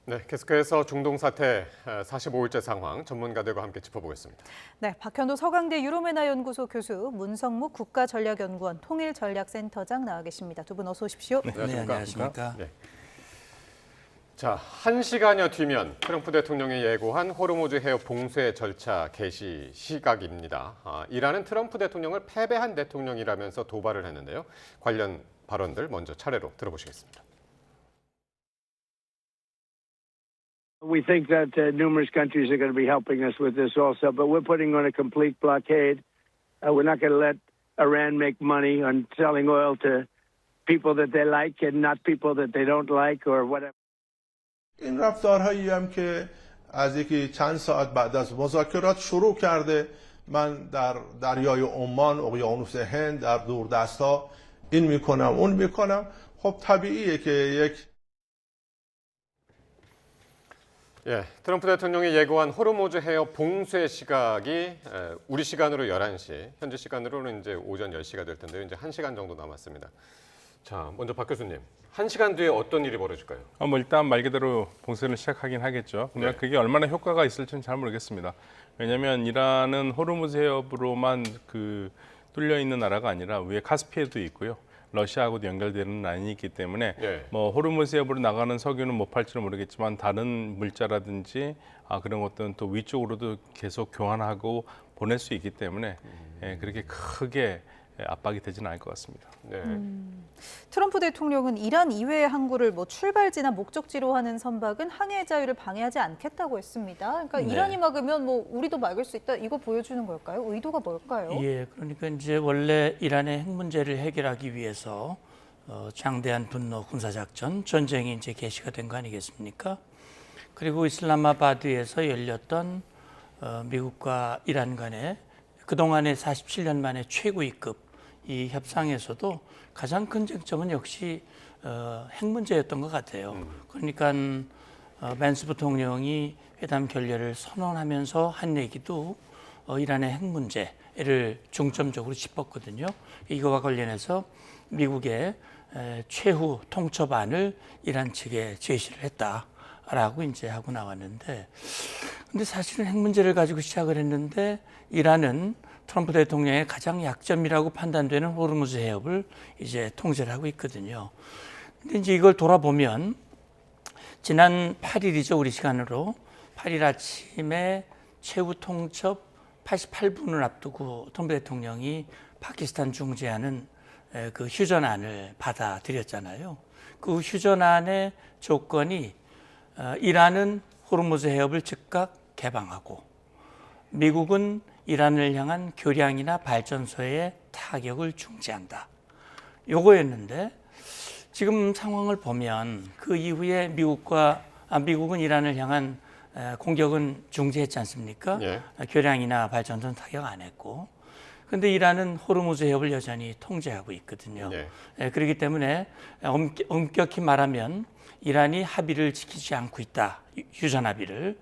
네, 계속해서 중동 사태 45일째 상황 전문가들과 함께 짚어보겠습니다. 네, 박현도 서강대 유로메나 연구소 교수, 문성묵 국가전략연구원 통일전략센터장 나와 계십니다. 두 분 어서 오십시오. 네, 안녕하십니까. 네. 자, 1시간여 뒤면 트럼프 대통령이 예고한 호르무즈 해협 봉쇄 절차 개시 시각입니다. 이란은 트럼프 대통령을 패배한 대통령이라면서 도발을 했는데요. 관련 발언들 먼저 차례로 들어보시겠습니다. We think that numerous countries are going to be helping us with this also, but we're putting on a complete blockade. We're not going to let Iran make money on selling oil to people that they like and not people that they don't like or whatever. این رفتارهایی هم که از یکی چند ساعت بعد از مذاکرات شروع کرده من در دریای عمان، اقیانوس هند، در دوردست‌ها این میکنم اون میکنم خب طبیعیه که یک 예, 트럼프 대통령이 예고한 호르무즈 해협 봉쇄 시각이 우리 시간으로 11시, 현지 시간으로는 이제 오전 10시가 될 텐데요. 이제 1시간 정도 남았습니다. 자, 먼저 박 교수님, 1시간 뒤에 어떤 일이 벌어질까요? 일단 말 그대로 봉쇄를 시작하긴 하겠죠. 그러나 그게 얼마나 효과가 있을지는 잘 모르겠습니다. 왜냐하면 이란은 호르무즈 해협으로만 뚫려 있는 나라가 아니라 위에 카스피해도 있고요. 러시아하고도 연결되는 라인이 있기 때문에 호르무즈 해협으로 나가는 석유는 못 팔지는 모르겠지만 다른 물자라든지 그런 것들은 또 위쪽으로도 계속 교환하고 보낼 수 있기 때문에 그렇게 크게 압박이 되지는 않을 것 같습니다. 네. 트럼프 대통령은 이란 이외의 항구를 출발지나 목적지로 하는 선박은 항해 자유를 방해하지 않겠다고 했습니다. 그러니까 이란이 막으면 우리도 막을 수 있다 이거 보여주는 걸까요? 의도가 뭘까요? 예, 그러니까 이제 원래 이란의 핵 문제를 해결하기 위해서 장대한 분노 군사작전 전쟁이 이제 개시가 된 거 아니겠습니까? 그리고 이슬라마바드에서 열렸던 미국과 이란 간의 그동안의 47년 만에 최고위급 이 협상에서도 가장 큰 쟁점은 역시 핵 문제였던 것 같아요. 그러니까 벤스 부통령이 회담 결렬을 선언하면서 한 얘기도 이란의 핵 문제를 중점적으로 짚었거든요. 이거와 관련해서 미국의 최후 통첩안을 이란 측에 제시를 했다라고 이제 하고 나왔는데, 근데 사실은 핵 문제를 가지고 시작을 했는데 이란은 트럼프 대통령의 가장 약점이라고 판단되는 호르무즈 해협을 이제 통제를 하고 있거든요. 근데 이제 이걸 돌아보면 지난 8일이죠, 우리 시간으로. 8일 아침에 최후 통첩 88분을 앞두고 트럼프 대통령이 파키스탄 중재하는 그 휴전안을 받아들였잖아요. 그 휴전안의 조건이 이란은 호르무즈 해협을 즉각 개방하고 미국은 이란을 향한 교량이나 발전소의 타격을 중지한다. 요거였는데 지금 상황을 보면 그 이후에 미국은 이란을 향한 공격은 중지했지 않습니까? 교량이나 발전소는 타격 안 했고. 근데 이란은 호르무즈 해협을 여전히 통제하고 있거든요. 그렇기 때문에 엄격히 말하면 이란이 합의를 지키지 않고 있다. 휴전 합의를.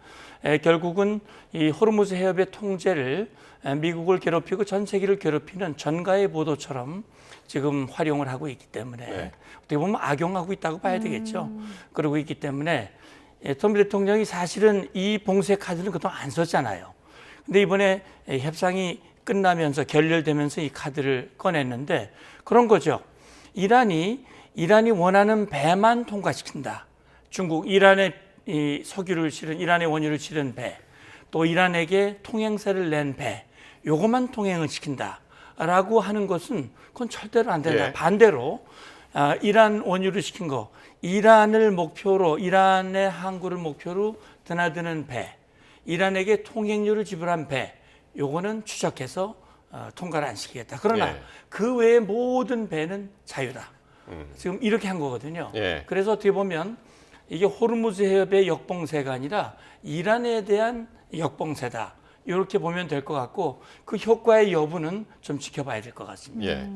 결국은 이 호르무즈 해협의 통제를 미국을 괴롭히고 전 세계를 괴롭히는 전가의 보도처럼 지금 활용을 하고 있기 때문에 어떻게 보면 악용하고 있다고 봐야 되겠죠. 그러고 있기 때문에 트럼프 대통령이 사실은 이 봉쇄 카드는 그동안 안 썼잖아요. 근데 이번에 협상이 끝나면서 결렬되면서 이 카드를 꺼냈는데 그런 거죠. 이란이 원하는 배만 통과시킨다. 중국, 이란의 이 석유를 실은, 이란의 원유를 실은 배, 또 이란에게 통행세를 낸 배, 요것만 통행을 시킨다라고 하는 것은 그건 절대로 안 된다. 반대로 이란 원유를 시킨 거, 이란의 항구를 목표로 드나드는 배, 이란에게 통행료를 지불한 배, 요거는 추적해서 통과를 안 시키겠다. 그러나 그 외의 모든 배는 자유다. 지금 이렇게 한 거거든요. 그래서 어떻게 보면 이게 호르무즈 해협의 역봉쇄가 아니라 이란에 대한 역봉쇄다. 이렇게 보면 될 것 같고 그 효과의 여부는 좀 지켜봐야 될 것 같습니다.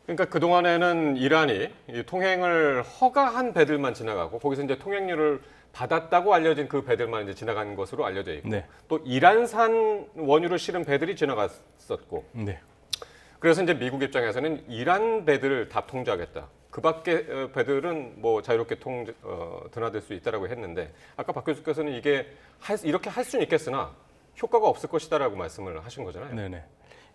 그러니까 그동안에는 이란이 통행을 허가한 배들만 지나가고 거기서 이제 통행료를 받았다고 알려진 그 배들만 이제 지나간 것으로 알려져 있고 또 이란산 원유를 실은 배들이 지나갔었고 그래서 이제 미국 입장에서는 이란 배들을 다 통제하겠다. 그 밖에 배들은 뭐 자유롭게 드나들 수 있다라고 했는데 아까 박 교수께서는 이게 이렇게 할 수는 있겠으나 효과가 없을 것이다라고 말씀을 하신 거잖아요. 네네.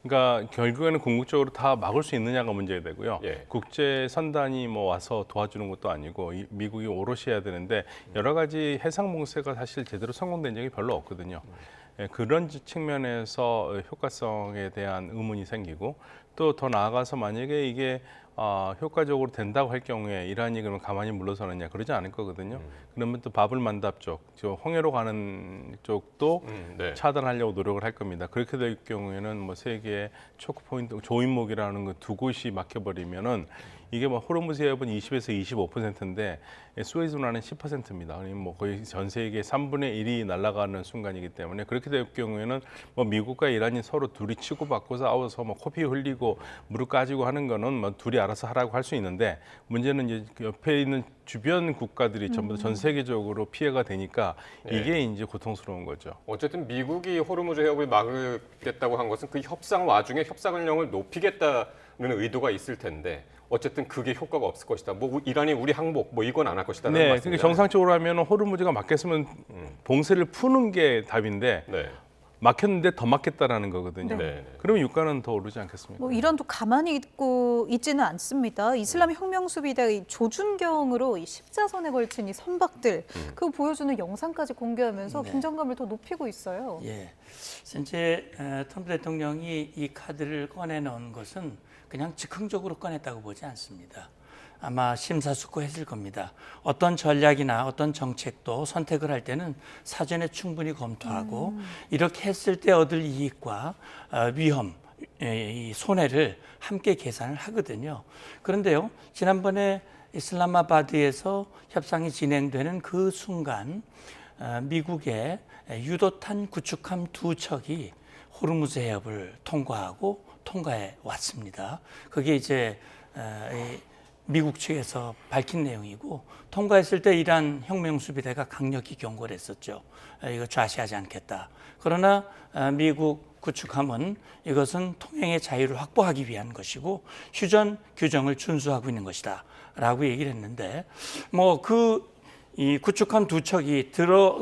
그러니까 결국에는 궁극적으로 다 막을 수 있느냐가 문제가 되고요. 예. 국제 선단이 뭐 와서 도와주는 것도 아니고 미국이 오롯이 해야 되는데 여러 가지 해상 봉쇄가 사실 제대로 성공된 적이 별로 없거든요. 예, 그런 측면에서 효과성에 대한 의문이 생기고 또 더 나아가서 만약에 이게 효과적으로 된다고 할 경우에 이란이 그러면 가만히 물러서느냐 그러지 않을 거거든요. 그러면 또 바블 만답 쪽, 저 홍해로 가는 쪽도 네. 차단하려고 노력을 할 겁니다. 그렇게 될 경우에는 뭐 세계의 초크 포인트, 조인목이라는 그 두 곳이 막혀버리면은 이게 뭐 호르무즈 해협은 20에서 25%인데 수에즈 운하는 10%입니다. 뭐 거의 전 세계 3분의 1이 날아가는 순간이기 때문에 그렇게 될 경우에는 뭐 미국과 이란이 서로 둘이 치고받고 싸워서 뭐 코피 흘리고 무릎 까지고 하는 거는 뭐 둘이 알아서 하라고 할 수 있는데 문제는 이제 그 옆에 있는 주변 국가들이 전부 전 세계적으로 피해가 되니까 이게 이제 고통스러운 거죠. 어쨌든 미국이 호르무즈 해협을 막겠다고 한 것은 그 협상 와중에 협상력을 높이겠다는 의도가 있을 텐데 어쨌든 그게 효과가 없을 것이다. 뭐 이란이 우리 항복 뭐 이건 안 할 것이다라는 네, 말씀이잖아요. 그러니까 정상적으로 하면 호르무즈가 막혔으면 봉쇄를 푸는 게 답인데 네. 막혔는데 더 막겠다라는 거거든요. 네. 그러면 유가는 더 오르지 않겠습니까? 뭐 이란도 가만히 있지는 않습니다. 이슬람 혁명수비대 조준경으로 이 십자선에 걸친 이 선박들 그거 보여주는 영상까지 공개하면서 네. 긴장감을 더 높이고 있어요. 예. 이제 트럼프 대통령이 이 카드를 꺼내놓은 것은 그냥 즉흥적으로 꺼냈다고 보지 않습니다. 아마 심사숙고했을 겁니다. 어떤 전략이나 어떤 정책도 선택을 할 때는 사전에 충분히 검토하고 이렇게 했을 때 얻을 이익과 위험, 이 손해를 함께 계산을 하거든요. 그런데요, 지난번에 이슬라마바드에서 협상이 진행되는 그 순간 미국의 유도탄 구축함 2척이 호르무즈 해협을 통과해 왔습니다. 그게 이제 미국 측에서 밝힌 내용이고 통과했을 때 이란 혁명수비대가 강력히 경고를 했었죠. 이거 좌시하지 않겠다. 그러나 미국 구축함은 이것은 통행의 자유를 확보하기 위한 것이고 휴전 규정을 준수하고 있는 것이다 라고 얘기를 했는데 뭐 이 구축함 2척이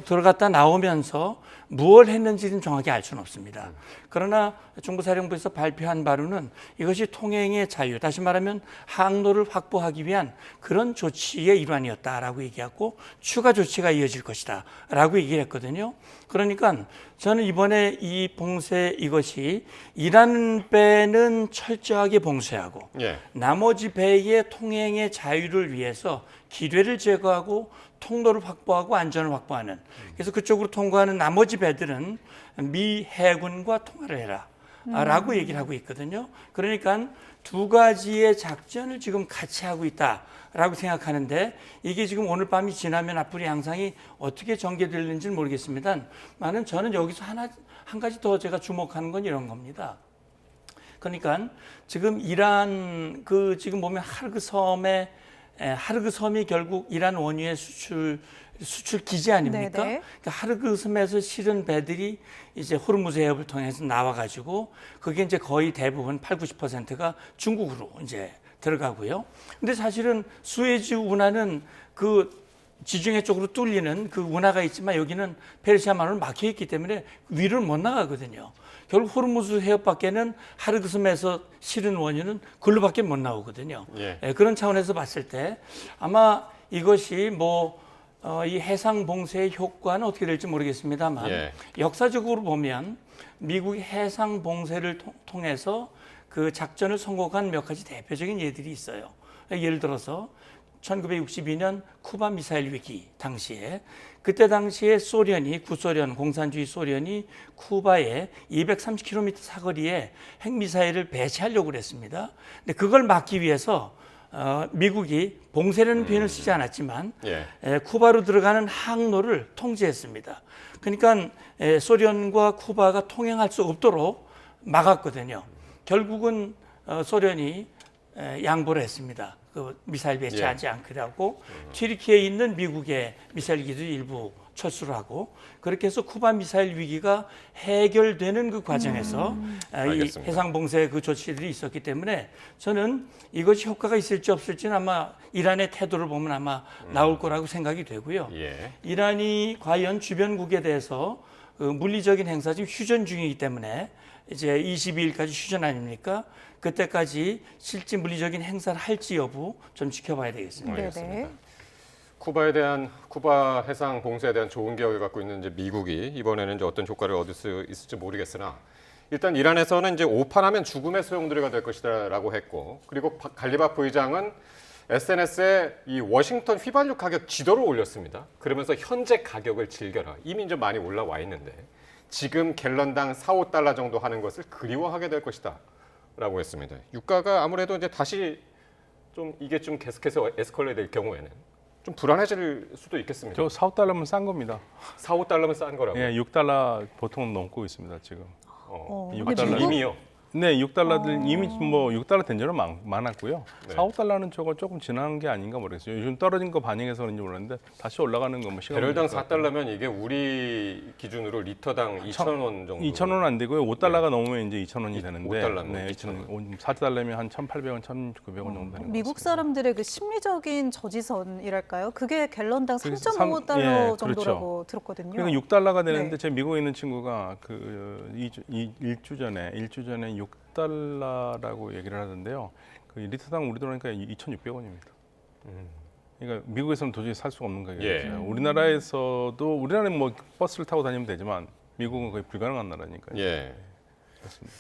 들어갔다 나오면서 무엇을 했는지는 정확히 알 수는 없습니다. 그러나 중부사령부에서 발표한 바로는 이것이 통행의 자유, 다시 말하면 항로를 확보하기 위한 그런 조치의 일환이었다라고 얘기하고 추가 조치가 이어질 것이다 라고 얘기를 했거든요. 그러니까 저는 이번에 이 봉쇄 이것이 이란 배는 철저하게 봉쇄하고 예. 나머지 배의 통행의 자유를 위해서 기뢰를 제거하고 통로를 확보하고 안전을 확보하는 그래서 그쪽으로 통과하는 나머지 배들은 미 해군과 통화를 해라 라고 얘기를 하고 있거든요. 그러니까 두 가지의 작전을 지금 같이 하고 있다라고 생각하는데 이게 지금 오늘 밤이 지나면 앞으로 양상이 어떻게 전개될는지는 모르겠습니다만 저는 여기서 한 가지 더 제가 주목하는 건 이런 겁니다. 그러니까 지금 이란 지금 보면 하르그 섬이 결국 이란 원유의 수출 기지 아닙니까? 네네. 그러니까 하르그 섬에서 실은 배들이 이제 호르무즈 해협을 통해서 나와가지고 그게 이제 거의 대부분 80~90%가 중국으로 이제 들어가고요. 근데 사실은 수에즈 운하는 그 지중해 쪽으로 뚫리는 그 운하가 있지만 여기는 페르시아만으로 막혀 있기 때문에 위를 못 나가거든요. 결국 호르무즈 해협밖에는 하르그 섬에서 실은 원유는 글로밖에 못 나오거든요. 예. 그런 차원에서 봤을 때 아마 이것이 이 해상 봉쇄의 효과는 어떻게 될지 모르겠습니다만 예. 역사적으로 보면 미국이 해상 봉쇄를 통해서 그 작전을 성공한 몇 가지 대표적인 예들이 있어요. 예를 들어서 1962년 쿠바 미사일 위기 당시에 그때 당시에 구소련 공산주의 소련이 쿠바에 230km 사거리에 핵미사일을 배치하려고 그랬습니다. 근데 그걸 막기 위해서 미국이 봉쇄라는 표현을 쓰지 않았지만 예. 쿠바로 들어가는 항로를 통제했습니다. 그러니까 소련과 쿠바가 통행할 수 없도록 막았거든요. 결국은 소련이 양보를 했습니다. 그 미사일 배치하지 않기라고 튀르키예에 있는 미국의 미사일 기지도 일부 철수를 하고 그렇게 해서 쿠바 미사일 위기가 해결되는 그 과정에서 이 알겠습니다. 해상 봉쇄 그 조치들이 있었기 때문에 저는 이것이 효과가 있을지 없을지는 아마 이란의 태도를 보면 아마 나올 거라고 생각이 되고요. 예. 이란이 과연 주변국에 대해서 그 물리적인 행사 지금 휴전 중이기 때문에 이제 22일까지 휴전 아닙니까? 그때까지 실제 물리적인 행사를 할지 여부 좀 지켜봐야 되겠습니다. 알겠습니다. 쿠바 해상 봉쇄에 대한 좋은 기억을 갖고 있는 이제 미국이 이번에는 이제 어떤 효과를 얻을 수 있을지 모르겠으나 일단 이란에서는 이제 오판하면 죽음의 소용돌이가 될 것이다라고 했고 그리고 갈리바프 의장은 SNS에 이 워싱턴 휘발유 가격 지도를 올렸습니다. 그러면서 현재 가격을 즐겨라. 이미 좀 많이 올라와 있는데 지금 갤런당 4, 5달러 정도 하는 것을 그리워하게 될 것이다라고 했습니다. 유가가 아무래도 이제 다시 좀 이게 좀 계속해서 에스컬레이트 될 경우에는 좀 불안해질 수도 있겠습니다. 저 4, 5달러면 싼 겁니다. 4, 5달러면 싼 거라고. 예, 6달러 보통 넘고 있습니다, 지금. 근데 6달러. 이미요. 네, 6달러들 이미 뭐 6달러 된 적은 많았고요. 네. 4, 5달러는 저거 조금 지나는 게 아닌가 모르겠어요. 요즘 떨어진 거 반영해서 그런지 모르는데 다시 올라가는 거 뭐 시간 배럴당 4달러면 이게 우리 기준으로 리터당 2,000원 정도. 2,000원 안 되고요. 5달러가 넘으면 이제 2,000원이 되는데 5달러면 네, 2,000원. 4달러면 한 1,800원, 1,900원 정도 되는 거 미국 사람들의 그 심리적인 저지선이랄까요? 그게 갤런당 그래서 3.5달러 예, 그렇죠. 정도라고 들었거든요. 그러니까 6달러가 되는데 네. 제 미국에 있는 친구가 그 일주 전에 6달러라고 얘기를 하던데요. 그 리터당 우리 돈이니까 2,600원입니다. 그러니까 미국에서는 도저히 살 수가 없는 가격이죠. 예. 우리나라는 뭐 버스를 타고 다니면 되지만 미국은 거의 불가능한 나라니까요. 예.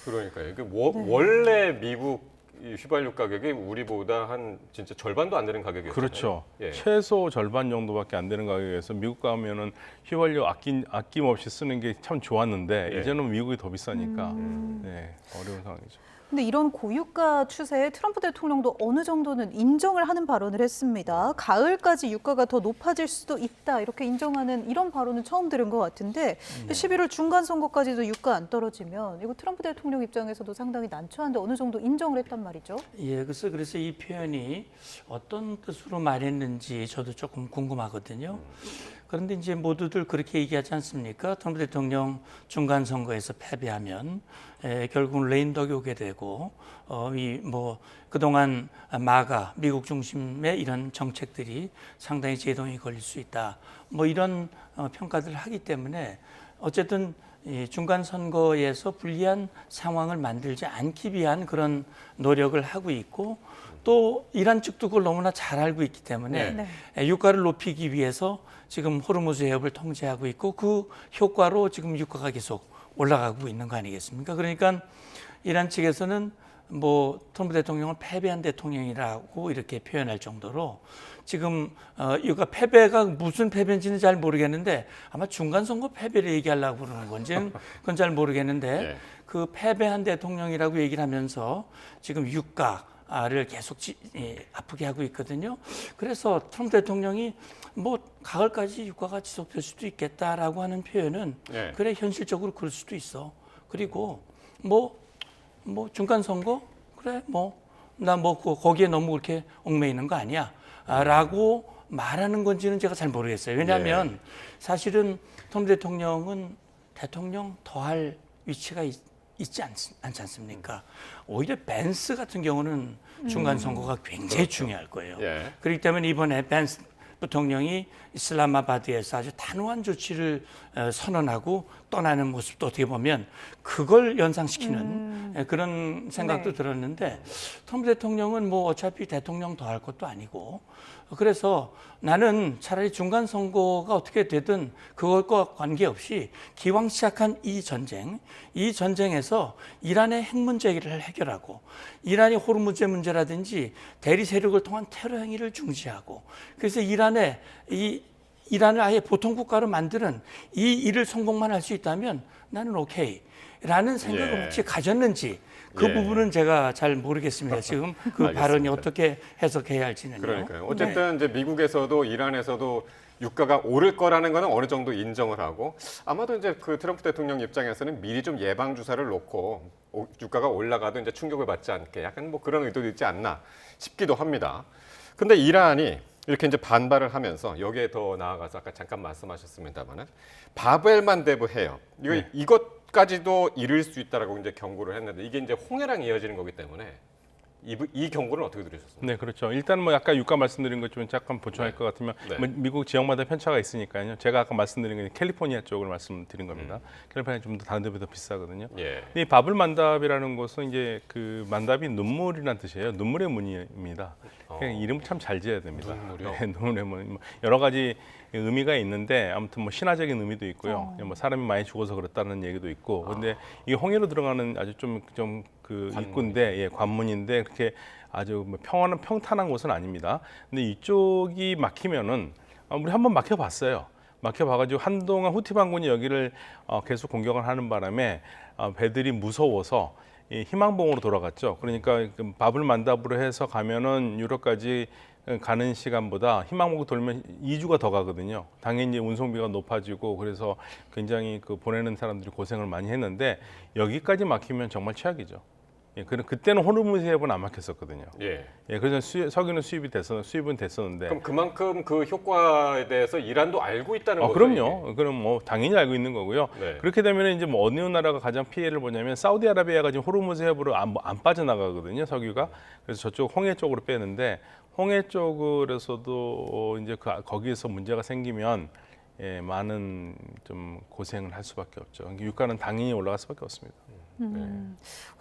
그러니까요. 이게 원래 미국 이 휘발유 가격이 우리보다 한 진짜 절반도 안 되는 가격이었잖아요. 그렇죠. 예. 최소 절반 정도밖에 안 되는 가격에서 미국 가면은 휘발유 아낌없이 쓰는 게 참 좋았는데 예. 이제는 미국이 더 비싸니까 네, 어려운 상황이죠. 근데 이런 고유가 추세에 트럼프 대통령도 어느 정도는 인정을 하는 발언을 했습니다. 가을까지 유가가 더 높아질 수도 있다 이렇게 인정하는 이런 발언은 처음 들은 것 같은데 11월 중간 선거까지도 유가 안 떨어지면 이거 트럼프 대통령 입장에서도 상당히 난처한데 어느 정도 인정을 했단 말이죠. 예, 그래서 이 표현이 어떤 뜻으로 말했는지 저도 조금 궁금하거든요. 그런데 이제 모두들 그렇게 얘기하지 않습니까? 트럼프 대통령 중간 선거에서 패배하면 결국은 레임덕이 오게 되고 이 뭐 그동안 마가 미국 중심의 이런 정책들이 상당히 제동이 걸릴 수 있다. 뭐 이런 평가들을 하기 때문에 어쨌든 이 중간 선거에서 불리한 상황을 만들지 않기 위한 그런 노력을 하고 있고 또 이란 측도 그걸 너무나 잘 알고 있기 때문에 유가를 높이기 위해서 지금 호르무즈 해협을 통제하고 있고 그 효과로 지금 유가가 계속 올라가고 있는 거 아니겠습니까? 그러니까 이란 측에서는 뭐 트럼프 대통령을 패배한 대통령이라고 이렇게 표현할 정도로 지금 이거 패배가 무슨 패배인지는 잘 모르겠는데 아마 중간 선거 패배를 얘기하려고 그러는 건지 그건 잘 모르겠는데 네. 그 패배한 대통령이라고 얘기를 하면서 지금 유가를 계속 아프게 하고 있거든요. 그래서 트럼프 대통령이 뭐 가을까지 유가가 지속될 수도 있겠다라고 하는 표현은 네. 그래 현실적으로 그럴 수도 있어. 그리고 뭐 중간 선거 그래 나 거기에 너무 그렇게 얽매이는 거 아니야 라고 말하는 건지는 제가 잘 모르겠어요. 왜냐하면 사실은 트럼프 대통령은 대통령 더할 위치가 있지 않지 않습니까? 오히려 벤스 같은 경우는 중간 선거가 굉장히 중요할 거예요. 예. 그렇기 때문에 이번에 벤스 부통령이 이슬라마바드에서 아주 단호한 조치를 선언하고 떠나는 모습도 어떻게 보면 그걸 연상시키는 그런 생각도 들었는데 트럼프 대통령은 뭐 어차피 대통령 더 할 것도 아니고 그래서 나는 차라리 중간 선거가 어떻게 되든 그것과 관계없이 기왕 시작한 이 전쟁에서 이란의 핵 문제를 해결하고 이란이 호르무즈 문제라든지 대리 세력을 통한 테러 행위를 중지하고 그래서 이란을 아예 보통 국가로 만드는 이 일을 성공만 할 수 있다면 나는 오케이라는 생각을 혹시 가졌는지 그 예. 부분은 제가 잘 모르겠습니다. 지금 그 알겠습니다. 발언이 어떻게 해석해야 할지는요. 그러니까요. 어쨌든 이제 미국에서도 이란에서도 유가가 오를 거라는 거는 어느 정도 인정을 하고 아마도 이제 그 트럼프 대통령 입장에서는 미리 좀 예방 주사를 놓고 유가가 올라가도 이제 충격을 받지 않게 약간 뭐 그런 의도도 있지 않나 싶기도 합니다. 근데 이란이 이렇게 이제 반발을 하면서 여기에 더 나아가서 아까 잠깐 말씀하셨습니다만은 바벨만데브 해협 이것까지도 이룰 수 있다라고 이제 경고를 했는데 이게 이제 홍해랑 이어지는 거기 때문에 이 경고는 어떻게 들으셨습니까? 네, 그렇죠. 일단 뭐 아까 유가 말씀드린 것 좀 잠깐 보충할 것 같으면 네. 뭐 미국 지역마다 편차가 있으니까요. 제가 아까 말씀드린 건 캘리포니아 쪽을 말씀드린 겁니다. 캘리포니아 좀 더 다른 데보다 비싸거든요. 예. 이 바블 만답이라는 것은 이제 그 만답이 눈물이라는 뜻이에요. 눈물의 문입니다. 그냥 이름 참 잘 지어야 됩니다. 눈물이요? 네, 눈물의 문. 여러 가지 의미가 있는데 아무튼 뭐 신화적인 의미도 있고요. 뭐 사람이 많이 죽어서 그렇다는 얘기도 있고. 근데 이게 홍해로 들어가는 아주 좀 그 입구인데 예, 관문인데 그렇게 아주 뭐 평탄한 곳은 아닙니다. 근데 이쪽이 막히면은 우리 한번 막혀봤어요. 막혀봐가지고 한동안 후티 반군이 여기를 계속 공격을 하는 바람에 배들이 무서워서 이 희망봉으로 돌아갔죠. 그러니까 바블 만답으로 해서 가면은 유럽까지 가는 시간보다 희망봉으로 돌면 2주가 더 가거든요. 당연히 운송비가 높아지고 그래서 굉장히 그 보내는 사람들이 고생을 많이 했는데 여기까지 막히면 정말 최악이죠. 예, 그때는 호르무즈 해협은 안 막혔었거든요. 예. 예, 그래서 석유는 수입은 됐었는데. 그럼 그만큼 그 효과에 대해서 이란도 알고 있다는 거죠? 그럼요. 이게? 그럼 뭐 당연히 알고 있는 거고요. 네. 그렇게 되면 이제 뭐 어느 나라가 가장 피해를 보냐면 사우디아라비아가 지금 호르무즈 해협으로 안 빠져나가거든요, 석유가. 그래서 저쪽 홍해 쪽으로 빼는데 홍해 쪽으로서도 이제 거기에서 문제가 생기면 예, 많은 좀 고생을 할 수밖에 없죠. 유가는 당연히 올라갈 수밖에 없습니다.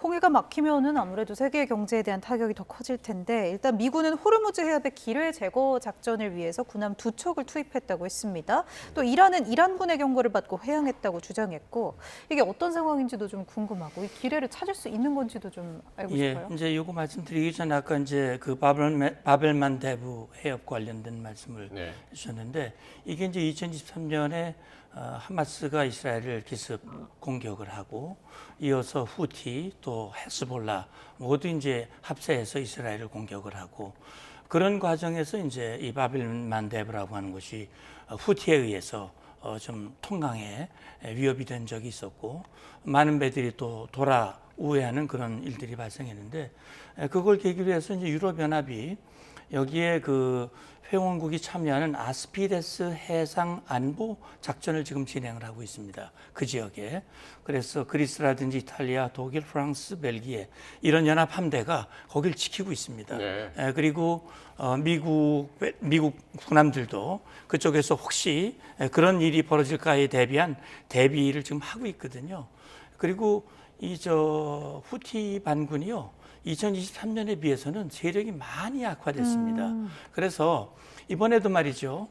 홍해가 막히면은 아무래도 세계 경제에 대한 타격이 더 커질 텐데 일단 미군은 호르무즈 해협의 기뢰 제거 작전을 위해서 군함 2척을 투입했다고 했습니다. 또 이란은 이란군의 경고를 받고 회항했다고 주장했고 이게 어떤 상황인지도 좀 궁금하고 이 기뢰를 찾을 수 있는 건지도 좀 알고 싶어요. 이제 요거 말씀드리기 전에 아까 이제 그 바벨만데브 해협 관련된 말씀을 네. 주셨는데 이게 이제 2023년에 하마스가 이스라엘을 기습 공격을 하고 이어서 후티 또 헤스볼라 모두 이제 합세해서 이스라엘을 공격을 하고 그런 과정에서 이제 이 바벨만데브라고 하는 것이 후티에 의해서 좀 통강에 위협이 된 적이 있었고 많은 배들이 또 우회하는 그런 일들이 발생했는데 그걸 계기로 해서 이제 유럽연합이 여기에 그 회원국이 참여하는 아스피데스 해상 안보 작전을 지금 진행을 하고 있습니다. 그 지역에. 그래서 그리스라든지 이탈리아, 독일, 프랑스, 벨기에 이런 연합 함대가 거길 지키고 있습니다. 네. 그리고 미국 군함들도 그쪽에서 혹시 그런 일이 벌어질까에 대비한 대비를 지금 하고 있거든요. 그리고 후티 반군이요. 2023년에 비해서는 세력이 많이 약화됐습니다. 그래서 이번에도 말이죠.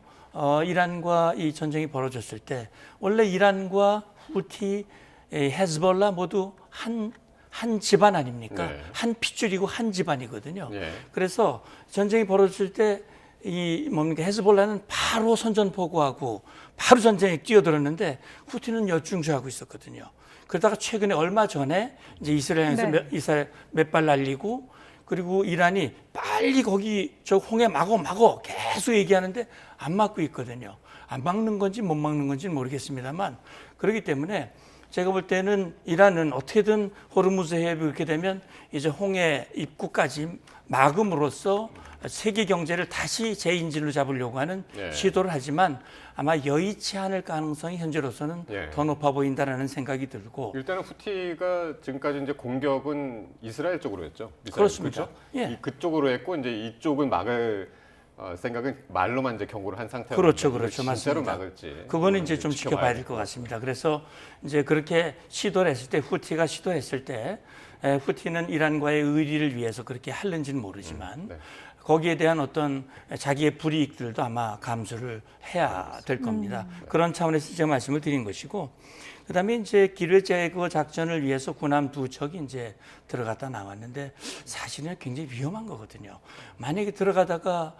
이란과 이 전쟁이 벌어졌을 때 원래 이란과 후티, 헤즈볼라 모두 한 집안 아닙니까? 네. 한 핏줄이고 한 집안이거든요. 네. 그래서 전쟁이 벌어질 때 헤즈볼라는 바로 선전포고하고 바로 전쟁에 뛰어들었는데 후티는 여중주하고 있었거든요. 그러다가 최근에 얼마 전에 이제 이스라엘에서 네. 이스라엘 몇 발 날리고 그리고 이란이 빨리 거기 저 홍해 막어 계속 얘기하는데 안 막고 있거든요. 안 막는 건지 못 막는 건지는 모르겠습니다만 그렇기 때문에 제가 볼 때는 이란은 어떻게든 호르무즈 해협이 그렇게 되면 이제 홍해 입구까지 막음으로써 세계 경제를 다시 재인질로 잡으려고 하는 네. 시도를 하지만 아마 여의치 않을 가능성이 현재로서는 네. 더 높아 보인다라는 생각이 들고 일단은 후티가 지금까지 이제 공격은 이스라엘 쪽으로 했죠. 그렇습니다. 그렇죠? 예. 그쪽으로 했고 이제 이쪽은 막을 생각은 말로만 이제 경고를 한 상태로 그렇죠, 진짜로 맞습니다. 막을지 그거는 이제 좀 지켜봐야 될 것 같습니다. 그래서 이제 그렇게 시도를 했을 때 후티가 시도했을 때 후티는 이란과의 의리를 위해서 그렇게 하는지는 모르지만 네. 거기에 대한 어떤 자기의 불이익들도 아마 감수를 해야 될 겁니다. 그런 차원에서 제가 말씀을 드린 것이고, 그다음에 이제 기뢰 제거 작전을 위해서 군함 2척이 이제 들어갔다 나왔는데 사실은 굉장히 위험한 거거든요. 만약에 들어가다가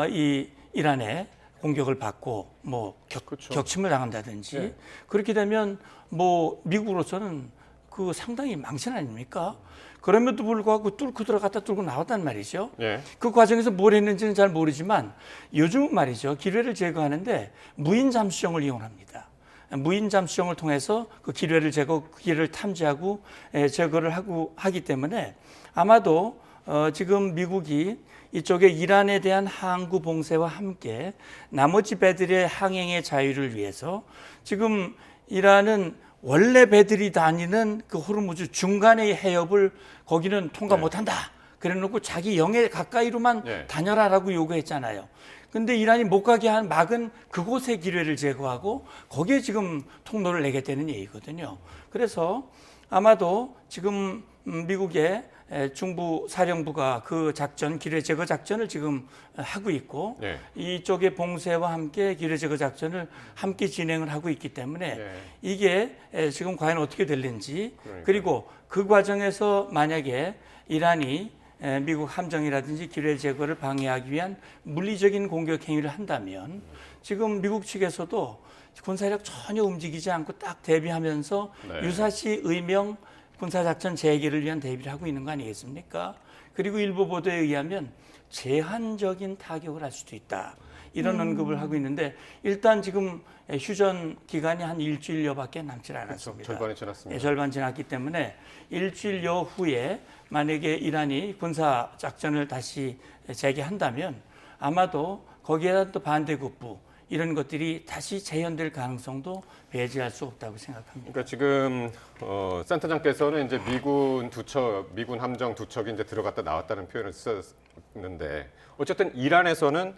이 이란에 공격을 받고 뭐 그렇죠. 격침을 당한다든지 네. 그렇게 되면 뭐 미국으로서는 그 상당히 망신 아닙니까? 그럼에도 불구하고 뚫고 들어갔다 뚫고 나왔단 말이죠. 예. 그 과정에서 뭘 했는지는 잘 모르지만 요즘은 말이죠. 기뢰를 제거하는데 무인 잠수정을 이용합니다. 무인 잠수정을 통해서 그 기뢰를 탐지하고 제거를 하기 때문에 아마도 지금 미국이 이쪽에 이란에 대한 항구 봉쇄와 함께 나머지 배들의 항행의 자유를 위해서 지금 이란은 원래 배들이 다니는 그 호르무즈 중간의 해협을 거기는 통과 못한다. 그래놓고 자기 영해 가까이로만 다녀라라고 요구했잖아요. 근데 이란이 못 가게 한 막은 그곳의 기뢰를 제거하고 거기에 지금 통로를 내겠다는 얘기거든요. 그래서 아마도 지금 미국의 중부 사령부가 그 작전, 기뢰 제거 작전을 지금 하고 있고 이쪽의 봉쇄와 함께 기뢰 제거 작전을 함께 진행을 하고 있기 때문에 이게 지금 과연 어떻게 될는지 그리고 그 과정에서 만약에 이란이 미국 함정이라든지 기뢰 제거를 방해하기 위한 물리적인 공격 행위를 한다면 지금 미국 측에서도 군사력 전혀 움직이지 않고 딱 대비하면서 유사시 의명 군사작전 재개를 위한 대비를 하고 있는 거 아니겠습니까? 그리고 일부 보도에 의하면 제한적인 타격을 할 수도 있다. 이런 언급을 하고 있는데 일단 지금 휴전 기간이 한 일주일여밖에 남질 않았습니다. 절반이 지났습니다. 절반 지났기 때문에 일주일여 후에 만약에 이란이 군사작전을 다시 재개한다면 아마도 거기에 대한 또 반대급부 이런 것들이 다시 재현될 가능성도 배제할 수 없다고 생각합니다. 그러니까 지금 센터장께서는 이제 미군 함정 두 척이 이제 들어갔다 나왔다는 표현을 썼는데 어쨌든 이란에서는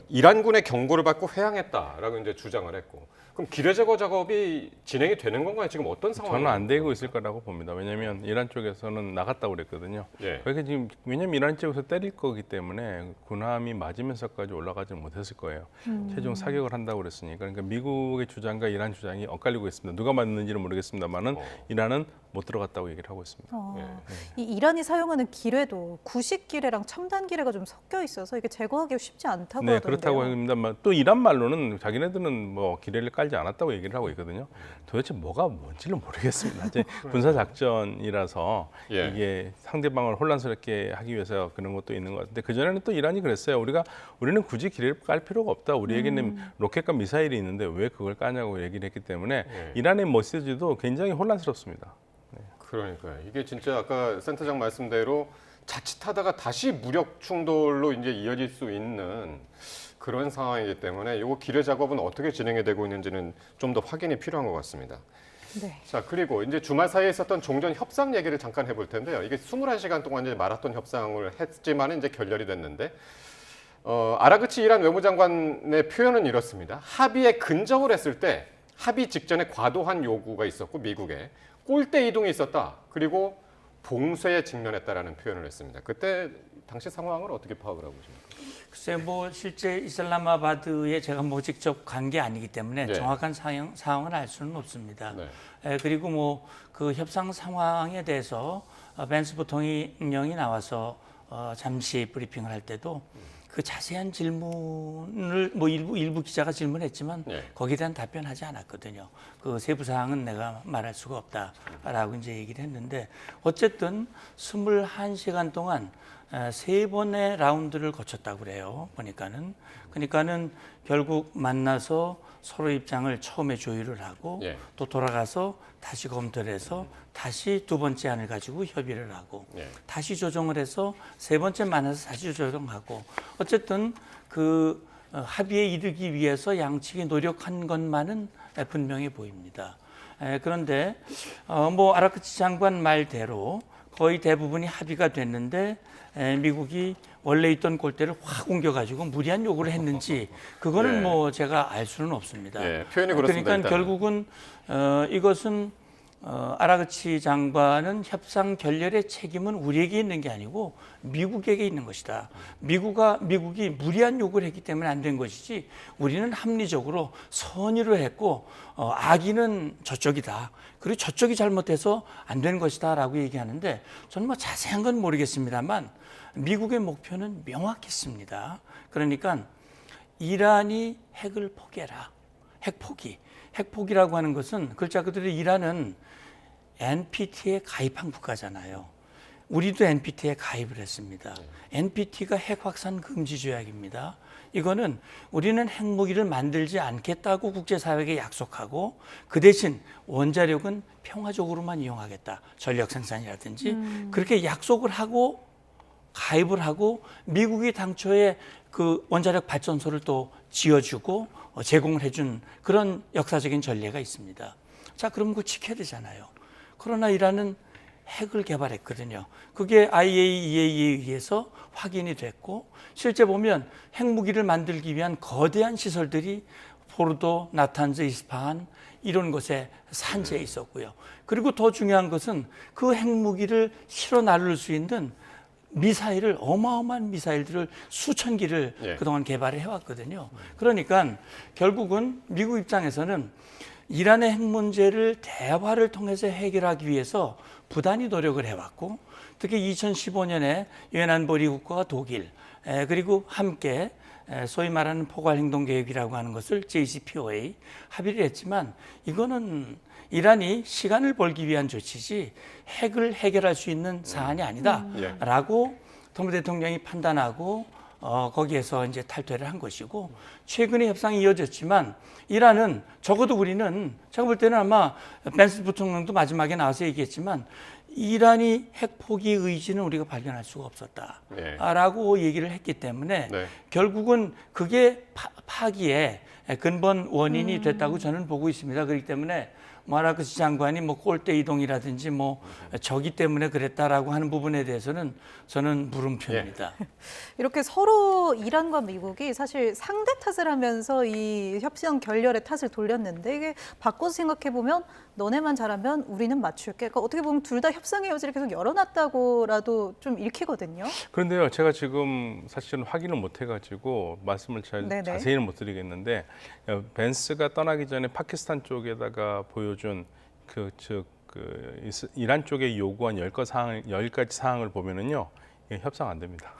이란군의 경고를 받고 회항했다라고 이제 주장을 했고 그럼 기뢰 제거 작업이 진행이 되는 건가요? 지금 어떤 상황이에요? 저는 안 되고 있을 거라고 봅니다. 왜냐하면 이란 쪽에서는 나갔다고 그랬거든요. 그러니까 지금 왜냐하면 이란 쪽에서 때릴 거기 때문에 군함이 맞으면서까지 올라가지 못했을 거예요. 최종 사격을 한다고 그랬으니까. 그러니까 미국의 주장과 이란 주장이 엇갈리고 있습니다. 누가 맞는지는 모르겠습니다만은 이란은 못 들어갔다고 얘기를 하고 있습니다. 이 이란이 사용하는 기뢰도 구식 기뢰랑 첨단 기뢰가 좀 섞여 있어서 이게 제거하기 쉽지 않다고 하던데요. 그렇다고 합니다만 또 이란 말로는 자기네들은 뭐 기뢰를 깔지 않았다고 얘기를 하고 있거든요. 도대체 뭐가 뭔지는 모르겠습니다. 이제 군사 작전이라서 이게 상대방을 혼란스럽게 하기 위해서 그런 것도 있는 것 같은데 그 전에는 또 이란이 그랬어요. 우리는 굳이 기뢰를 깔 필요가 없다. 우리에게는 로켓과 미사일이 있는데 왜 그걸 까냐고 얘기를 했기 때문에 이란의 메시지도 굉장히 혼란스럽습니다. 그러니까요. 이게 진짜 아까 센터장 말씀대로 자칫하다가 다시 무력 충돌로 이제 이어질 수 있는 그런 상황이기 때문에 이거 기뢰 작업은 어떻게 진행이 되고 있는지는 좀 더 확인이 필요한 것 같습니다. 자, 그리고 이제 주말 사이에 있었던 종전 협상 얘기를 잠깐 해볼 텐데요. 이게 21시간 동안 이제 마라톤 협상을 했지만 이제 결렬이 됐는데 아라그치 이란 외무장관의 표현은 이렇습니다. 합의에 근접을 했을 때 합의 직전에 과도한 요구가 있었고 미국에 꼴대 이동이 있었다. 그리고 봉쇄에 직면했다라는 표현을 했습니다. 그때 당시 상황을 어떻게 파악을 하고 계십니까? 글쎄 뭐 실제 이슬라마바드에 제가 뭐 직접 간 게 아니기 때문에 정확한 상황을 알 수는 없습니다. 그리고 뭐 그 협상 상황에 대해서 벤스 부통령이 나와서 잠시 브리핑을 할 때도 그 자세한 질문을 뭐 일부 기자가 질문했지만 거기에 대한 답변하지 않았거든요. 그 세부 사항은 내가 말할 수가 없다라고 이제 얘기를 했는데 어쨌든 21시간 동안 3번의 라운드를 거쳤다고 그래요. 그러니까는 결국 만나서 서로 입장을 처음에 조율을 하고 또 돌아가서 다시 검토를 해서 다시 두 번째 안을 가지고 협의를 하고 다시 조정을 해서 세 번째 만나서 다시 조정하고 어쨌든 그 합의에 이르기 위해서 양측이 노력한 것만은 분명해 보입니다. 그런데 뭐 아라크치 장관 말대로 거의 대부분이 합의가 됐는데 미국이 원래 있던 골대를 확 옮겨가지고 무리한 요구를 했는지 그거는 뭐 제가 알 수는 없습니다. 표현이 그렇습니다. 그러니까 결국은 이것은 아라그치 장관은 협상 결렬의 책임은 우리에게 있는 게 아니고 미국에게 있는 것이다. 미국이 무리한 요구를 했기 때문에 안 된 것이지 우리는 합리적으로 선의로 했고 악의는 저쪽이다. 그리고 저쪽이 잘못해서 안 된 것이다라고 얘기하는데 저는 뭐 자세한 건 모르겠습니다만 미국의 목표는 명확했습니다. 그러니까 이란이 핵을 포기해라. 핵 포기라고 하는 것은 글자 그대로 이란은 NPT에 가입한 국가잖아요. 우리도 NPT에 가입을 했습니다. NPT가 핵 확산 금지 조약입니다. 이거는 우리는 핵무기를 만들지 않겠다고 국제사회에 약속하고 그 대신 원자력은 평화적으로만 이용하겠다. 전력 생산이라든지 그렇게 약속을 하고 가입을 하고 미국이 당초에 그 원자력 발전소를 또 지어주고 제공을 해준 그런 역사적인 전례가 있습니다. 자, 그럼 그거 지켜야 되잖아요. 그러나 이란은 핵을 개발했거든요. 그게 IAEA에 의해서 확인이 됐고 실제 보면 핵무기를 만들기 위한 거대한 시설들이 포르도, 나탄즈, 이스파한 이런 곳에 산지에 있었고요. 그리고 더 중요한 것은 그 핵무기를 실어 나를 수 있는 미사일을 어마어마한 미사일들을 수천 기를 예. 그동안 개발을 해왔거든요. 그러니까 결국은 미국 입장에서는 이란의 핵 문제를 대화를 통해서 해결하기 위해서 부단히 노력을 해왔고 특히 2015년에 유엔 안보리 국가와 독일 그리고 함께 소위 말하는 포괄행동계획이라고 하는 것을 JCPOA 합의를 했지만 이거는 이란이 시간을 벌기 위한 조치지 핵을 해결할 수 있는 사안이 아니다라고 트럼프 대통령이 판단하고 거기에서 이제 탈퇴를 한 것이고 최근에 협상이 이어졌지만 이란은 적어도 우리는 제가 볼 때는 아마 벤스 부통령도 마지막에 나와서 얘기했지만 이란이 핵 포기 의지는 우리가 발견할 수가 없었다라고 얘기를 했기 때문에 결국은 그게 파기의 근본 원인이 됐다고 저는 보고 있습니다. 그렇기 때문에 마라크스 장관이 뭐 꼴대 이동이라든지 뭐 저기 때문에 그랬다라고 하는 부분에 대해서는 저는 물음표입니다. 이렇게 서로 이란과 미국이 사실 상대 탓을 하면서 이 협상 결렬의 탓을 돌렸는데 이게 바꿔서 생각해 보면 너네만 잘하면 우리는 맞출게. 그러니까 어떻게 보면 둘 다 협상의 여지를 계속 열어놨다고라도 좀 읽히거든요. 그런데요, 제가 지금 사실은 확인을 못 해가지고 말씀을 자세히는 못 드리겠는데 벤스가 떠나기 전에 파키스탄 쪽에다가 보여준 이란 쪽에 요구한 10가지 사항을 보면은요, 협상 안 됩니다.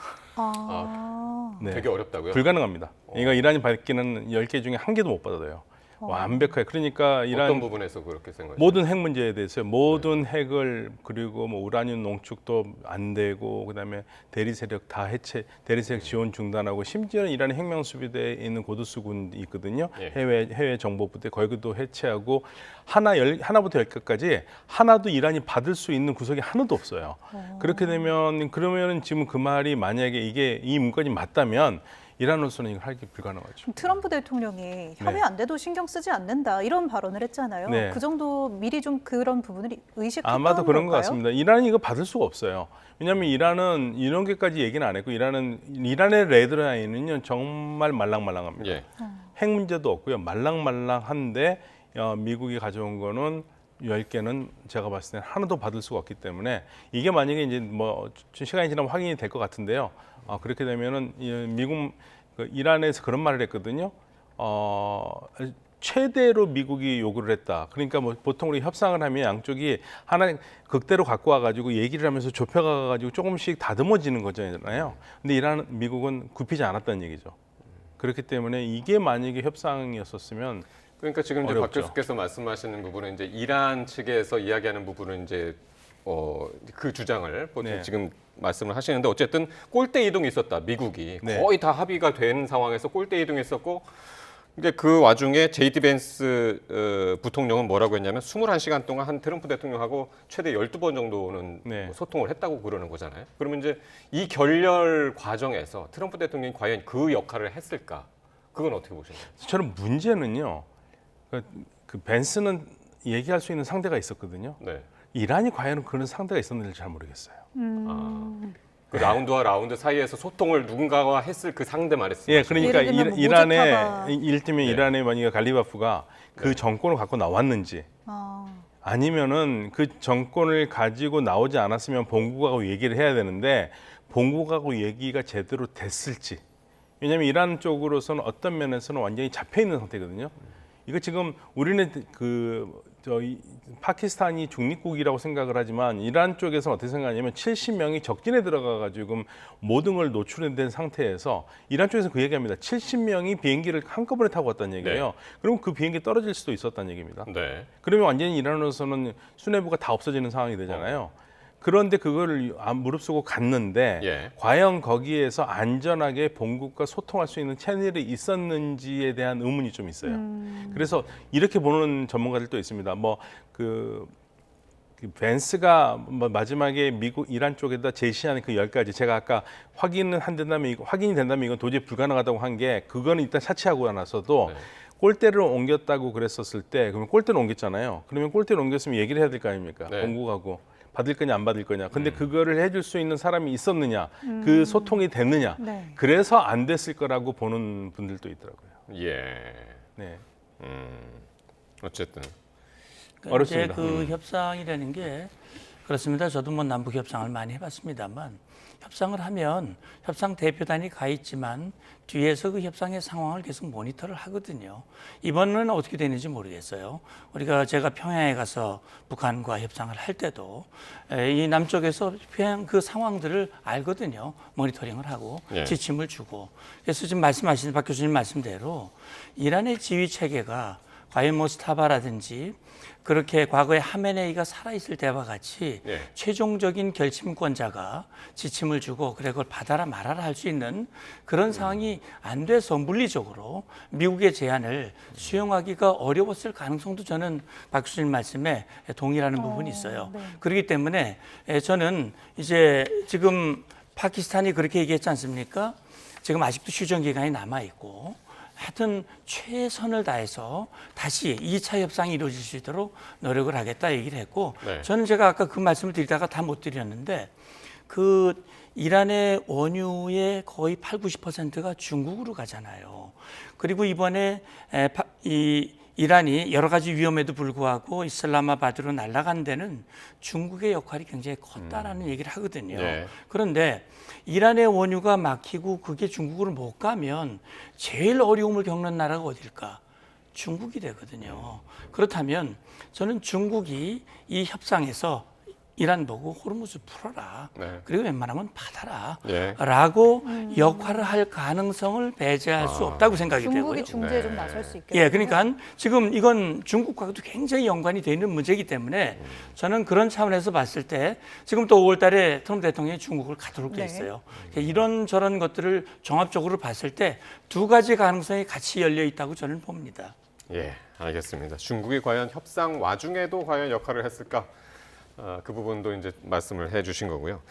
네. 되게 어렵다고요? 불가능합니다. 그러니까 이란이 받기는 10개 중에 한 개도 못 받아요. 완벽하게. 그러니까 이란 어떤 부분에서 그렇게 생각하세요? 모든 핵 문제에 대해서 모든 핵을 그리고 뭐 우라늄 농축도 안 되고 그다음에 대리 세력 다 해체, 대리 세력 지원 중단하고 심지어는 이란의 혁명 수비대에 있는 고두수군이 있거든요. 해외 정보 부대 거기도 해체하고 하나부터 10개까지 하나도 이란이 받을 수 있는 구석이 하나도 없어요. 그렇게 되면 그러면은 지금 그 말이 만약에 이 문건이 맞다면 이란으로서는 이걸 하기 불가능하죠. 트럼프 대통령이 협의 안 돼도 신경 쓰지 않는다 이런 발언을 했잖아요. 네. 그 정도 미리 좀 그런 부분을 의식했던 아마도 그런 걸까요? 것 같습니다. 이란이 이거 받을 수가 없어요. 왜냐하면 이란은 이런 게까지 얘기는 안 했고 이란의 레드라인은요 정말 말랑말랑합니다. 핵 문제도 없고요. 말랑말랑한데 미국이 가져온 거는 10개는 제가 봤을 때는 하나도 받을 수가 없기 때문에 이게 만약에 이제 뭐 시간이 지나면 확인이 될 것 같은데요. 그렇게 되면은 이란에서 그런 말을 했거든요. 최대로 미국이 요구를 했다. 그러니까 뭐 보통 우리 협상을 하면 양쪽이 하나 극대로 갖고 와가지고 얘기를 하면서 좁혀가가지고 조금씩 다듬어지는 거잖아요. 근데 미국은 굽히지 않았다는 얘기죠. 그렇기 때문에 이게 만약에 협상이었었으면 그러니까 지금 이제 박 어렵죠. 교수께서 말씀하시는 부분은 이제 이란 측에서 이야기하는 부분은 이제 그 주장을 보통 지금 말씀을 하시는데 어쨌든 꼴대 이동이 있었다. 미국이 거의 다 합의가 된 상황에서 꼴대 이동이 있었고 이제 그 와중에 제이디 벤스 부통령은 뭐라고 했냐면 21시간 동안 한 트럼프 대통령하고 최대 12번 정도는 뭐 소통을 했다고 그러는 거잖아요. 그러면 이제 이 결렬 과정에서 트럼프 대통령이 과연 그 역할을 했을까? 그건 어떻게 보시나요? 저는 문제는요. 그 벤스는 얘기할 수 있는 상대가 있었거든요. 이란이 과연 그런 상대가 있었는지 잘 모르겠어요. 그 라운드와 라운드 사이에서 소통을 누군가가 했을 그 상대 말했어요. 예, 그러니까 이란에 만약에 갈리바프가 그 정권을 갖고 나왔는지 아니면은 그 정권을 가지고 나오지 않았으면 본국하고 얘기를 해야 되는데 본국하고 얘기가 제대로 됐을지. 왜냐하면 이란 쪽으로서는 어떤 면에서는 완전히 잡혀 있는 상태거든요. 이거 지금 우리는 파키스탄이 중립국이라고 생각을 하지만 이란 쪽에서는 어떻게 생각하냐면 70명이 적진에 들어가가지고 지금 모든 걸 노출된 상태에서 이란 쪽에서 그 얘기합니다. 70명이 비행기를 한꺼번에 타고 왔다는 얘기예요. 그럼 그 비행기 떨어질 수도 있었다는 얘기입니다. 그러면 완전히 이란으로서는 수뇌부가 다 없어지는 상황이 되잖아요. 그런데 그걸 무릅쓰고 갔는데 과연 거기에서 안전하게 본국과 소통할 수 있는 채널이 있었는지에 대한 의문이 좀 있어요. 그래서 이렇게 보는 전문가들도 있습니다. 그 벤스가 뭐 마지막에 미국 이란 쪽에다 제시하는 그 10가지 제가 아까 확인이 된다면 이건 도저히 불가능하다고 한 게 그거는 일단 차치하고 나서도 네. 골대를 옮겼다고 그랬었을 때 그러면 골대를 옮겼잖아요. 그러면 골대를 옮겼으면 얘기를 해야 될 거 아닙니까? 네. 공국하고 받을 거냐 안 받을 거냐. 근데 그거를 해줄 수 있는 사람이 있었느냐, 그 소통이 됐느냐. 네. 그래서 안 됐을 거라고 보는 분들도 있더라고요. 예. 네. 어쨌든 어렵습니다. 이제 그 협상이라는 게 그렇습니다. 저도 뭐 남북 협상을 많이 해봤습니다만 협상을 하면 협상 대표단이 가 있지만 뒤에서 그 협상의 상황을 계속 모니터를 하거든요. 이번은 어떻게 되는지 모르겠어요. 제가 평양에 가서 북한과 협상을 할 때도 이 남쪽에서 평양 그 상황들을 알거든요. 모니터링을 하고 예. 지침을 주고. 그래서 지금 말씀하신 박 교수님 말씀대로 이란의 지휘 체계가 과연 뭐 스타바라든지 그렇게 과거에 하메네이가 살아있을 때와 같이 예. 최종적인 결심권자가 지침을 주고 그래 그걸 받아라 말아라 할 수 있는 그런 상황이 안 돼서 물리적으로 미국의 제안을 수용하기가 어려웠을 가능성도 저는 박 교수님 말씀에 동의하는 부분이 있어요. 네. 그렇기 때문에 저는 이제 지금 파키스탄이 그렇게 얘기했지 않습니까? 지금 아직도 휴전 기간이 남아있고 하여튼 최선을 다해서 다시 2차 협상이 이루어질 수 있도록 노력을 하겠다 얘기를 했고 네. 저는 제가 아까 그 말씀을 드리다가 다 못 드렸는데 그 이란의 원유의 거의 80~90%가 중국으로 가잖아요. 그리고 이번에 이란이 여러 가지 위험에도 불구하고 이슬라마바드로 날아간 데는 중국의 역할이 굉장히 컸다라는 얘기를 하거든요. 네. 그런데 이란의 원유가 막히고 그게 중국으로 못 가면 제일 어려움을 겪는 나라가 어딜까? 중국이 되거든요. 그렇다면 저는 중국이 이 협상에서 이란 보고 호르무즈 풀어라. 네. 그리고 웬만하면 받아라. 예. 라고 역할을 할 가능성을 배제할 수 없다고 생각이 중국이 되고요. 중재에 네. 좀 나설 수 있겠네요. 예, 그러니까 지금 이건 중국과도 굉장히 연관이 돼 있는 문제이기 때문에 저는 그런 차원에서 봤을 때 지금 또 5월 달에 트럼프 대통령이 중국을 가도록 돼 네. 있어요. 이런 저런 것들을 종합적으로 봤을 때 두 가지 가능성이 같이 열려 있다고 저는 봅니다. 예, 알겠습니다. 중국이 과연 협상 와중에도 과연 역할을 했을까? 그 부분도 이제 말씀을 해주신 거고요.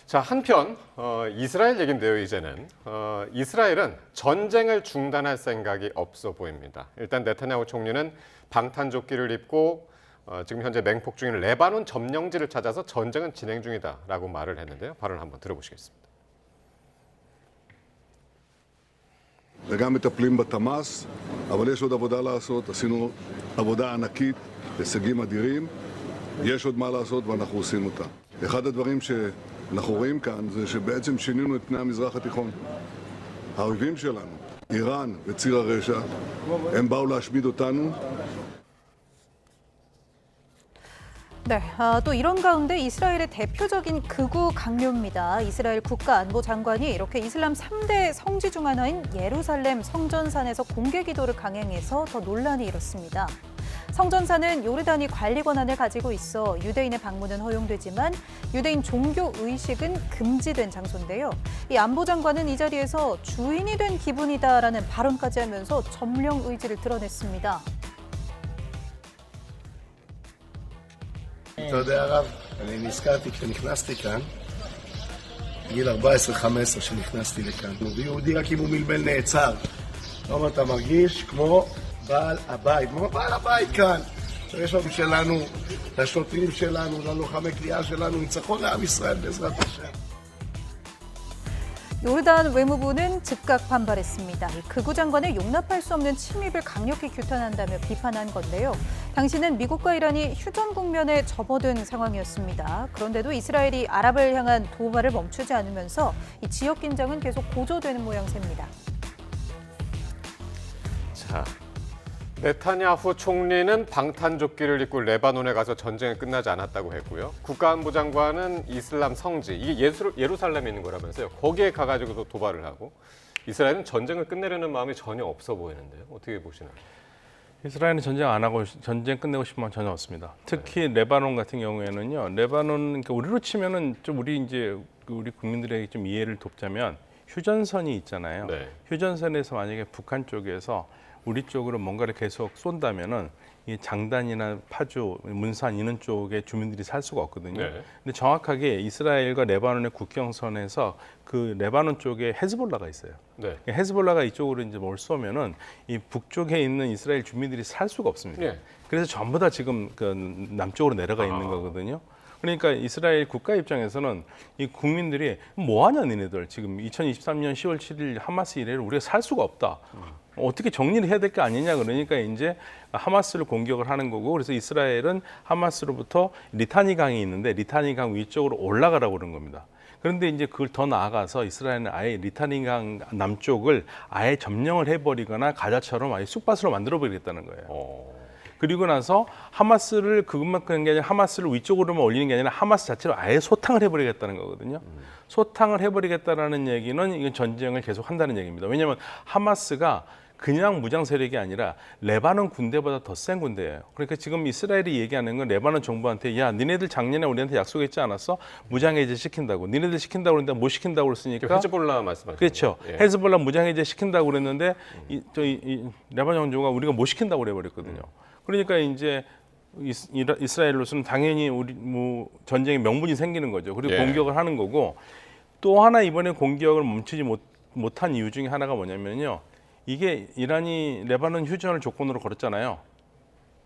자, 한편 이스라엘 얘긴데요. 이제는 이스라엘은 전쟁을 중단할 생각이 없어 보입니다. 일단 네타냐후 총리는 방탄조끼를 입고 지금 현재 맹폭 중인 레바논 점령지를 찾아서 전쟁은 진행 중이다라고 말을 했는데요. 발언을 한번 들어보시겠습니다. וגם מטפלים בתמ"ס, אבל יש עוד עבודה לעשות, עשינו עבודה ענקית, הישגים אדירים, יש עוד מה לעשות ואנחנו עושים אותה. אחד הדברים שאנחנו רואים כאן זה שבעצם שינינו את פני המזרח התיכון. האויבים שלנו, איראן וציר הרשע, הם באו להשמיד אותנו. 네, 또 이런 가운데 이스라엘의 대표적인 극우 강요입니다. 이스라엘 국가안보장관이 이렇게 이슬람 3대 성지 중 하나인 예루살렘 성전산에서 공개 기도를 강행해서 더 논란이 일었습니다. 성전산은 요르단이 관리 권한을 가지고 있어 유대인의 방문은 허용되지만 유대인 종교 의식은 금지된 장소인데요. 이 안보장관은 이 자리에서 주인이 된 기분이다라는 발언까지 하면서 점령 의지를 드러냈습니다. אתה יודע הרב, אני נזכרתי כשנכנסתי כאן, גיל 14-15 שנכנסתי לכאן. ויהודי רק אם הוא מלמל נעצר. לא, אתה מרגיש כמו בעל הבית, כמו בעל הבית כאן. יש לנו שלנו, לשוטרים שלנו, ללוחמי כליאה שלנו, ניצחון לעם ישראל בעזרת השם. 요르단 외무부는 즉각 반발했습니다. 극우 장관의 용납할 수 없는 침입을 강력히 규탄한다며 비판한 건데요. 당시는 미국과 이란이 휴전 국면에 접어든 상황이었습니다. 그런데도 이스라엘이 아랍을 향한 도발을 멈추지 않으면서 이 지역 긴장은 계속 고조되는 모양새입니다. 자, 네타냐후 총리는 방탄조끼를 입고 레바논에 가서 전쟁이 끝나지 않았다고 했고요. 국가안보장관은 이슬람 성지, 이게 예루살렘에 있는 거라면서요. 거기에 가가지고도 도발을 하고 이스라엘은 전쟁을 끝내려는 마음이 전혀 없어 보이는데요. 어떻게 보시나요? 이스라엘은 전쟁 안 하고 전쟁 끝내고 싶은 마음 전혀 없습니다. 특히 레바논 같은 경우에는요. 레바논 그러니까 우리로 치면은 좀 우리 국민들에게 좀 이해를 돕자면 휴전선이 있잖아요. 네. 휴전선에서 만약에 북한 쪽에서 우리 쪽으로 뭔가를 계속 쏜다면은 이 장단이나 파주, 문산 이런 쪽에 주민들이 살 수가 없거든요. 네. 근데 정확하게 이스라엘과 레바논의 국경선에서 그 레바논 쪽에 헤즈볼라가 있어요. 네. 헤즈볼라가 이쪽으로 이제 뭘 쏘면은 이 북쪽에 있는 이스라엘 주민들이 살 수가 없습니다. 네. 그래서 전부 다 지금 그 남쪽으로 내려가 있는 거거든요. 그러니까 이스라엘 국가 입장에서는 이 국민들이 뭐하냐 니네들 지금 2023년 10월 7일 하마스 이래로 우리가 살 수가 없다. 어떻게 정리를 해야 될 게 아니냐 그러니까 이제 하마스를 공격을 하는 거고 그래서 이스라엘은 하마스로부터 리타니 강이 있는데 리타니 강 위쪽으로 올라가라고 그런 겁니다. 그런데 이제 그걸 더 나아가서 이스라엘은 아예 리타니 강 남쪽을 아예 점령을 해버리거나 가자처럼 아예 쑥밭으로 만들어버리겠다는 거예요. 그리고 나서 하마스를 그것만 그런 게 아니라 하마스를 위쪽으로만 올리는 게 아니라 하마스 자체로 아예 소탕을 해버리겠다는 거거든요. 소탕을 해버리겠다라는 얘기는 이건 전쟁을 계속 한다는 얘기입니다. 왜냐하면 하마스가 그냥 무장 세력이 아니라 레바논 군대보다 더 센 군대예요. 그러니까 지금 이스라엘이 얘기하는 건 레바논 정부한테 야 니네들 작년에 우리한테 약속했지 않았어? 무장해제 시킨다고. 니네들 시킨다고 그랬는데 못 시킨다고 그랬으니까. 헤즈볼라 말씀하시는 그렇죠. 거예요? 예. 헤즈볼라 무장해제 시킨다고 그랬는데 이 레바논 정부가 우리가 못 시킨다고 그래버렸거든요. 그러니까 이제 이스라엘로서는 당연히 우리 뭐 전쟁의 명분이 생기는 거죠. 그리고 예. 공격을 하는 거고 또 하나 이번에 공격을 멈추지 못한 이유 중에 하나가 뭐냐면요. 이게 이란이 레바논 휴전을 조건으로 걸었잖아요.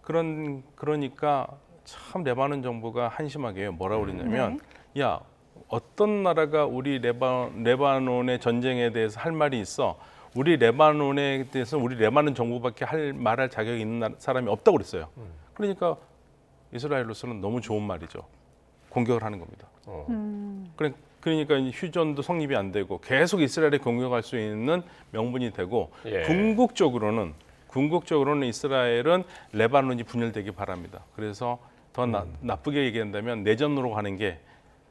그러니까 참 레바논 정부가 한심하게 뭐라고 그랬냐면 야 어떤 나라가 우리 레바논의 전쟁에 대해서 할 말이 있어. 우리 레바논에 대해서 우리 레바논 정부밖에 말할 자격이 있는 사람이 없다고 그랬어요. 그러니까 이스라엘로서는 너무 좋은 말이죠. 공격을 하는 겁니다. 그러니까 휴전도 성립이 안 되고 계속 이스라엘에 공격할 수 있는 명분이 되고 예. 궁극적으로는 이스라엘은 레바논이 분열되기 바랍니다. 그래서 더 나쁘게 얘기한다면 내전으로 가는 게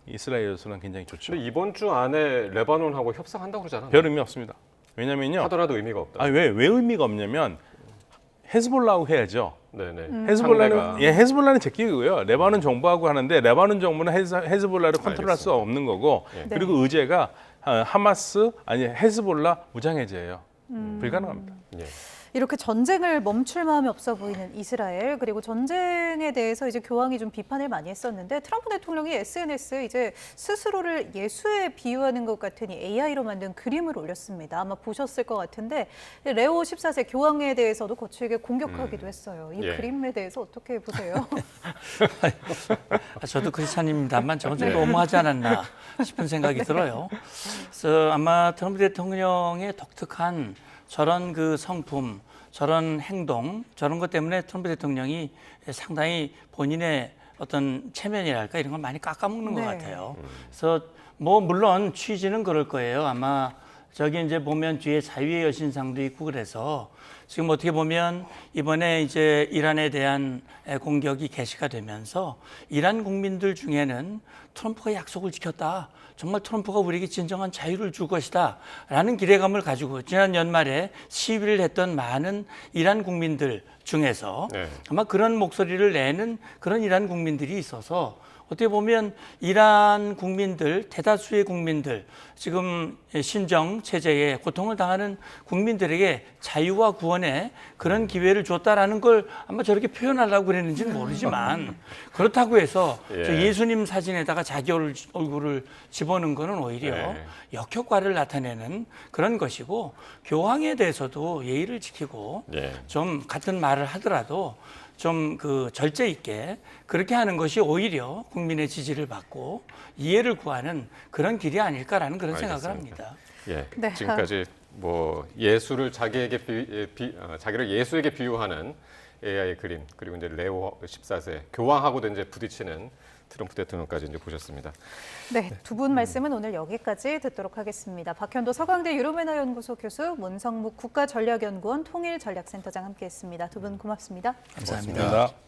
이스라엘로서는 굉장히 좋죠. 근데 이번 주 안에 레바논하고 협상한다고 그러잖아요. 별 의미 없습니다. 왜냐면요. 하더라도 의미가 없다. 왜 의미가 없냐면 헤즈볼라하고 해야죠. 네네. 헤즈볼라는 제끼고요. 레바논 정부하고 하는데 레바논 정부는 헤즈볼라를 컨트롤할 수 없는 거고 예. 그리고 의제가 하마스 아니 헤즈볼라 무장해제예요. 불가능합니다. 예. 이렇게 전쟁을 멈출 마음이 없어 보이는 이스라엘, 그리고 전쟁에 대해서 이제 교황이 좀 비판을 많이 했었는데 트럼프 대통령이 SNS에 이제 스스로를 예수에 비유하는 것 같으니 AI로 만든 그림을 올렸습니다. 아마 보셨을 것 같은데 레오 14세 교황에 대해서도 거칠게 공격하기도 했어요. 이 예. 그림에 대해서 어떻게 보세요? 저도 크리스찬입니다만 저건 좀 너무하지 않았나 싶은 생각이 들어요. 그래서 아마 트럼프 대통령의 독특한 저런 그 성품, 저런 행동, 저런 것 때문에 트럼프 대통령이 상당히 본인의 어떤 체면이랄까 이런 걸 많이 깎아먹는 것 같아요. 그래서 뭐 물론 취지는 그럴 거예요. 아마 저기 이제 보면 뒤에 자유의 여신상도 있고 그래서 지금 어떻게 보면 이번에 이제 이란에 대한 공격이 개시가 되면서 이란 국민들 중에는 트럼프가 약속을 지켰다. 정말 트럼프가 우리에게 진정한 자유를 줄 것이다 라는 기대감을 가지고 지난 연말에 시위를 했던 많은 이란 국민들 중에서 네. 아마 그런 목소리를 내는 그런 이란 국민들이 있어서 어떻게 보면 이란 국민들, 대다수의 국민들, 지금 신정 체제에 고통을 당하는 국민들에게 자유와 구원의 그런 기회를 줬다라는 걸 아마 저렇게 표현하려고 그랬는지는 모르지만 그렇다고 해서 예. 저 예수님 사진에다가 자기 얼굴을 집어넣은 거는 오히려 예. 역효과를 나타내는 그런 것이고 교황에 대해서도 예의를 지키고 예. 좀 같은 말을 하더라도 좀 그 절제 있게 그렇게 하는 것이 오히려 국민의 지지를 받고 이해를 구하는 그런 길이 아닐까라는 그런 생각을 합니다. 예. 네. 지금까지 뭐 예수를 자기를 예수에게 비유하는 AI 그림 그리고 이제 레오 14세 교황하고도 이제 부딪히는 트럼프 대통령까지 이제 보셨습니다. 네, 두 분 말씀은 오늘 여기까지 듣도록 하겠습니다. 박현도 서강대 유로메나 연구소 교수, 문성묵 국가전략연구원 통일전략센터장 함께했습니다. 두 분 고맙습니다. 감사합니다. 고맙습니다.